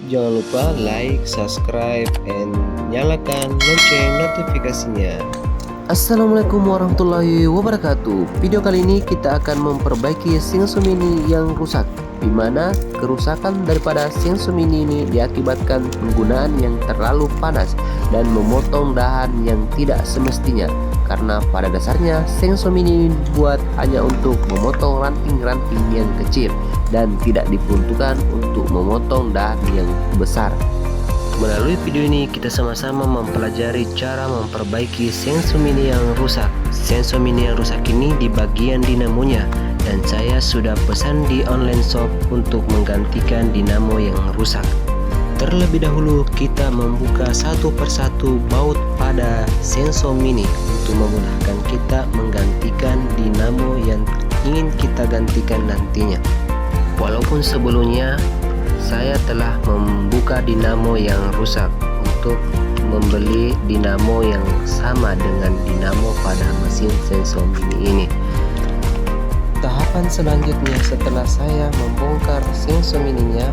Jangan lupa like, subscribe, and nyalakan lonceng notifikasinya. Assalamualaikum warahmatullahi wabarakatuh. Video kali ini kita akan memperbaiki Shingsu Mini yang rusak, di mana kerusakan daripada Shingsu Mini ini diakibatkan penggunaan yang terlalu panas dan memotong dahan yang tidak semestinya. Karena pada dasarnya Shingsu Mini dibuat hanya untuk memotong ranting-ranting yang kecil dan tidak diperuntukkan untuk memotong dahan yang besar. Melalui video ini kita sama-sama mempelajari cara memperbaiki Shingsu Mini yang rusak. Shingsu Mini yang rusak ini di bagian dinamonya, dan saya sudah pesan di online shop untuk menggantikan dinamo yang rusak. Terlebih dahulu kita membuka satu persatu baut pada Shingsu Mini untuk memudahkan kita menggantikan dinamo yang ingin kita gantikan nantinya. Walaupun sebelumnya saya telah membuka dinamo yang rusak untuk membeli dinamo yang sama dengan dinamo pada mesin Shingsu Mini ini. Tahapan selanjutnya setelah saya membongkar Shingsu Mininya,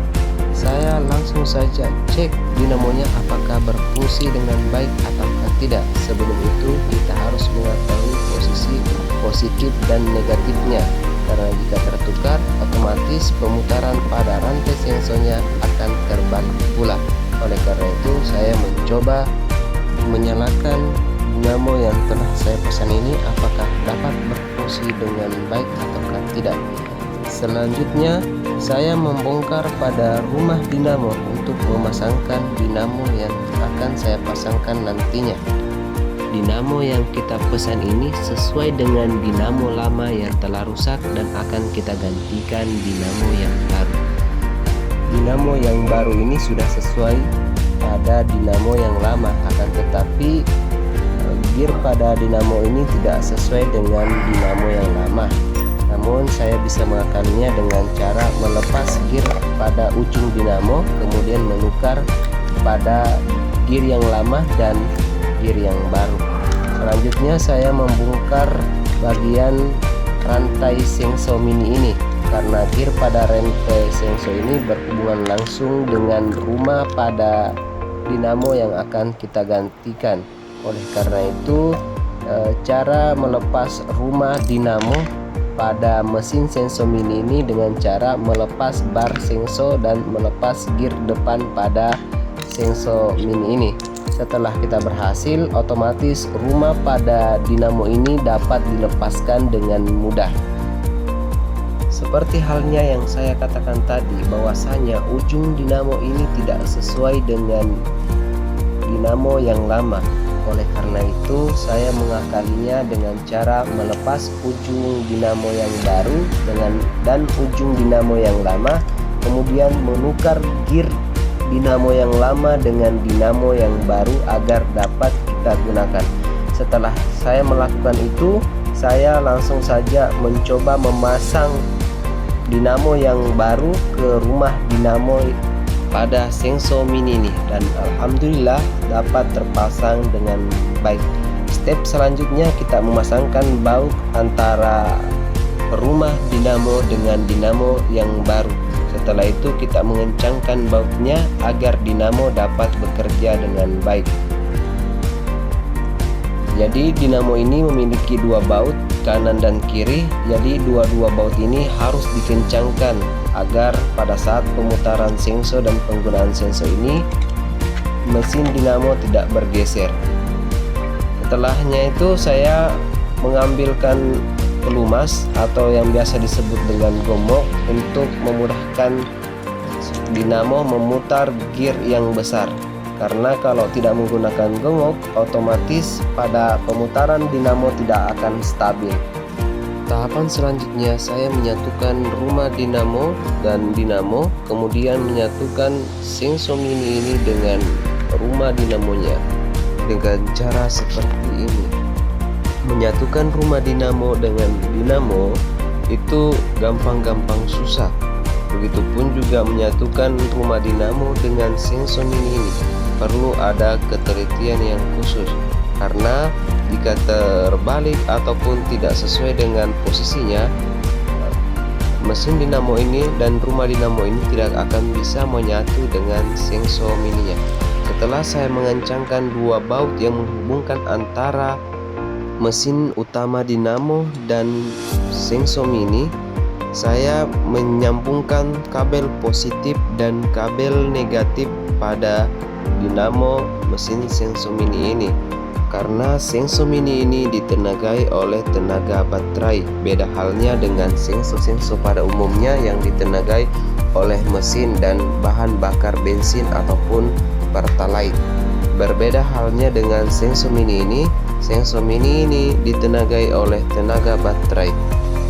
saya langsung saja cek dinamonya apakah berfungsi dengan baik ataukah tidak. Sebelum itu kita harus mengetahui posisi positif dan negatifnya, karena jika tertukar otomatis pemutaran pada rantai Shingsu-nya akan terbalik pula. Oleh karena itu saya mencoba menyalakan dinamo yang telah saya pesan ini apakah dapat berfungsi dengan baik ataukah tidak. Selanjutnya saya membongkar pada rumah dinamo untuk memasangkan dinamo yang akan saya pasangkan nantinya. Dinamo yang kita pesan ini sesuai dengan dinamo lama yang telah rusak dan akan kita gantikan dinamo yang baru. Dinamo yang baru ini sudah sesuai pada dinamo yang lama, akan tetapi gear pada dinamo ini tidak sesuai dengan dinamo yang lama. Namun saya bisa mengakalinya dengan cara melepas gear pada ujung dinamo, kemudian menukar pada gear yang lama dan gear yang baru. Selanjutnya saya membongkar bagian rantai Shingsu Mini ini, karena gear pada rantai Shingsu ini berhubungan langsung dengan rumah pada dinamo yang akan kita gantikan. Oleh karena itu cara melepas rumah dinamo pada mesin Shingsu Mini ini dengan cara melepas bar Shingsu dan melepas gear depan pada Shingsu Mini ini. Setelah kita berhasil, otomatis rumah pada dinamo ini dapat dilepaskan dengan mudah. Seperti halnya yang saya katakan tadi, bahwasanya ujung dinamo ini tidak sesuai dengan dinamo yang lama. Oleh karena itu saya mengakalinya dengan cara melepas ujung dinamo yang baru dan ujung dinamo yang lama, kemudian menukar gear dinamo yang lama dengan dinamo yang baru agar dapat kita gunakan. Setelah saya melakukan itu, saya langsung saja mencoba memasang dinamo yang baru ke rumah dinamo pada Shingsu Mini ini, dan alhamdulillah dapat terpasang dengan baik. Step selanjutnya kita memasangkan baut antara rumah dinamo dengan dinamo yang baru. Setelah itu kita mengencangkan bautnya agar dinamo dapat bekerja dengan baik. Jadi dinamo ini memiliki dua baut, kanan dan kiri. Jadi dua-dua baut ini harus dikencangkan agar pada saat pemutaran Shingsu dan penggunaan Shingsu ini mesin dinamo tidak bergeser. Setelahnya itu saya mengambilkan pelumas atau yang biasa disebut dengan gomok untuk memudahkan dinamo memutar gear yang besar. Karena kalau tidak menggunakan gomok, otomatis pada pemutaran dinamo tidak akan stabil. Tahapan selanjutnya saya menyatukan rumah dinamo dan dinamo, kemudian menyatukan Shingsu Mini ini dengan rumah dinamonya dengan cara seperti ini. Menyatukan rumah dinamo dengan dinamo itu gampang-gampang susah. Begitupun juga menyatukan rumah dinamo dengan Shingsu Mini ini perlu ada ketelitian yang khusus, karena jika terbalik ataupun tidak sesuai dengan posisinya, mesin dinamo ini dan rumah dinamo ini tidak akan bisa menyatu dengan Shengso mininya. Setelah saya mengencangkan dua baut yang menghubungkan antara mesin utama dinamo dan Shengso mini, saya menyambungkan kabel positif dan kabel negatif pada dinamo mesin Shengso mini ini. Karena Shengso mini ini ditenagai oleh tenaga baterai, beda halnya dengan Shengso pada umumnya yang ditenagai oleh mesin dan bahan bakar bensin ataupun pertalite. Berbeda halnya dengan Shengso mini ini ditenagai oleh tenaga baterai.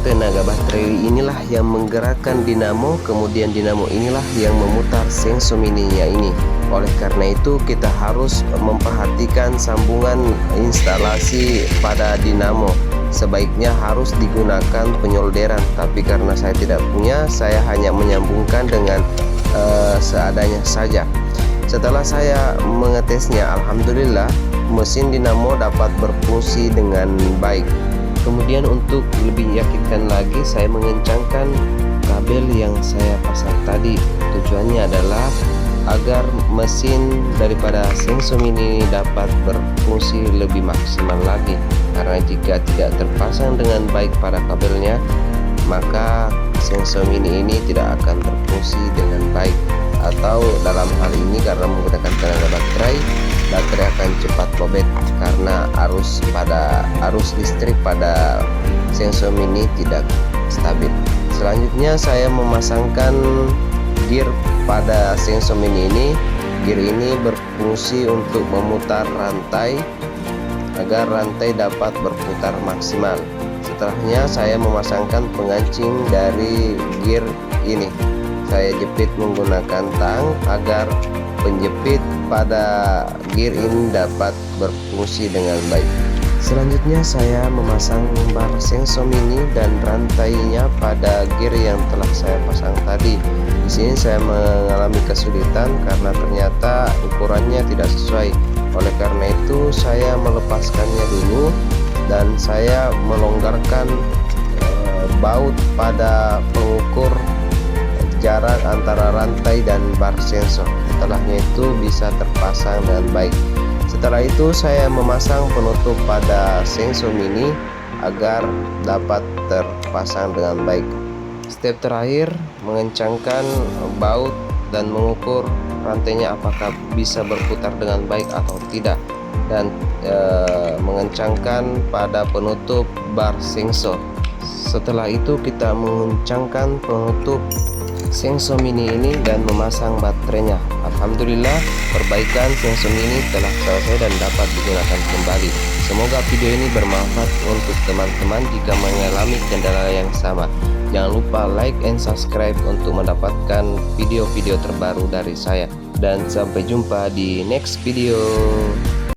Tenaga baterai inilah yang menggerakkan dinamo, kemudian dinamo inilah yang memutar Shengso mininya ini. Oleh karena itu kita harus memperhatikan sambungan instalasi pada dinamo. Sebaiknya harus digunakan penyolderan, tapi karena saya tidak punya, saya hanya menyambungkan dengan seadanya saja. Setelah saya mengetesnya, alhamdulillah mesin dinamo dapat berfungsi dengan baik. Kemudian untuk lebih yakinkan lagi, saya mengencangkan kabel yang saya pasang tadi. Tujuannya adalah agar mesin daripada Shengso mini dapat berfungsi lebih maksimal lagi. Karena jika tidak terpasang dengan baik pada kabelnya, maka Shengso mini ini tidak akan berfungsi dengan baik. Atau dalam hal ini karena menggunakan tenaga baterai akan cepat lowbat karena arus listrik pada Shengso mini tidak stabil. Selanjutnya saya memasangkan gear pada Shengso mini ini. Gear ini berfungsi untuk memutar rantai agar rantai dapat berputar maksimal. Setelahnya saya memasangkan pengancing dari gear ini. Saya jepit menggunakan tang agar penjepit pada gear ini dapat berfungsi dengan baik. Selanjutnya saya memasang bar Shengso mini dan rantainya pada gear yang telah saya pasang tadi. Di sini saya mengalami kesulitan karena ternyata ukurannya tidak sesuai. Oleh karena itu saya melepaskannya dulu dan saya melonggarkan baut pada pengukur jarak antara rantai dan bar Shengso. Setelahnya itu bisa terpasang dengan baik. Setelah itu saya memasang penutup pada Shengso mini agar dapat terpasang dengan baik. Step terakhir mengencangkan baut dan mengukur rantainya apakah bisa berputar dengan baik atau tidak, dan mengencangkan pada penutup bar Shengso. Setelah itu kita mengencangkan penutup Shengso mini ini dan memasang baterainya. Alhamdulillah perbaikan Shengso mini telah selesai dan dapat digunakan kembali. Semoga video ini bermanfaat untuk teman-teman jika mengalami kendala yang sama. Jangan lupa like and subscribe untuk mendapatkan video-video terbaru dari saya. Dan sampai jumpa di next video.